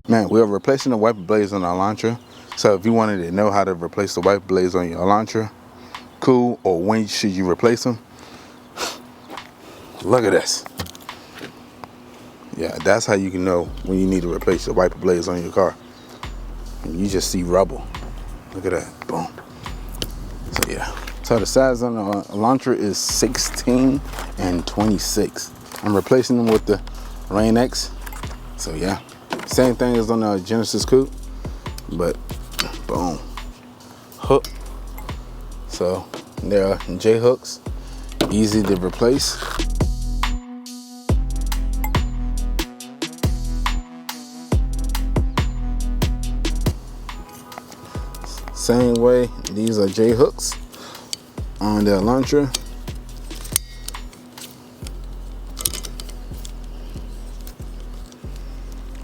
Man, we're replacing the wiper blades on the Elantra. So if you wanted to know how to replace the wiper blades on your Elantra, cool, or when should you replace them, look at this. Yeah, that's how you can know when you need to replace the wiper blades on your car. And you just see rubble. Look at that, boom. So yeah, so the size on the Elantra is 16 and 26. I'm replacing them with the Rain X. So yeah, same thing as on the Genesis Coupe, but boom, hook. So there are J hooks, easy to replace. Same way, these are J hooks on the Elantra.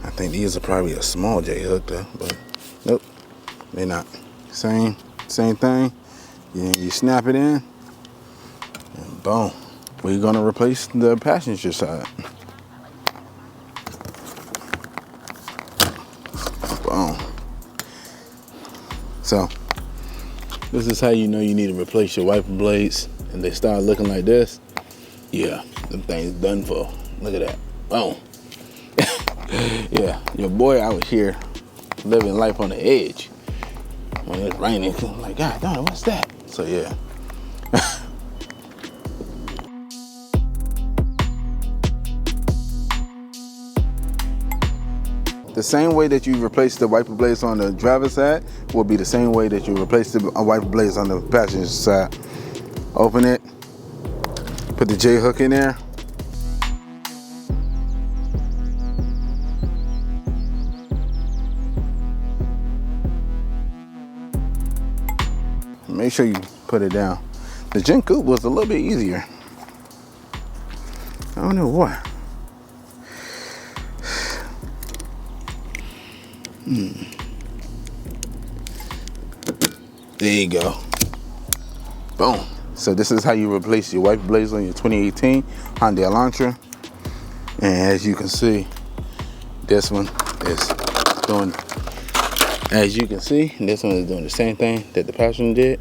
I think these are probably a small J hook though, but nope, they're not. Same thing. You snap it in, and boom. We're gonna replace the passenger side. Boom. So this is how you know you need to replace your wiper blades, and they start looking like this. Yeah, them things done for. Look at that. Boom. Yeah, your boy out here living life on the edge. When it's raining, I'm like, God darn, what's that? So yeah. The same way that you replace the wiper blades on the driver's side will be the same way that you replace the wiper blades on the passenger side. Open it, put the J hook in there. Make sure you put it down. The Gen Coupe was a little bit easier. I don't know why. There you go. Boom. So this is how you replace your wiper blades on your 2018 Hyundai Elantra. And as you can see, this one is doing, the same thing that the passenger did.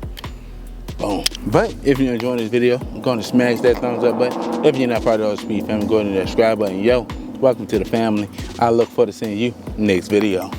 Boom. But if you're enjoying this video, I'm going to smash that thumbs up button. If you're not part of the Artofspeedd family, go to the subscribe button. Yo, welcome to the family. I look forward to seeing you next video.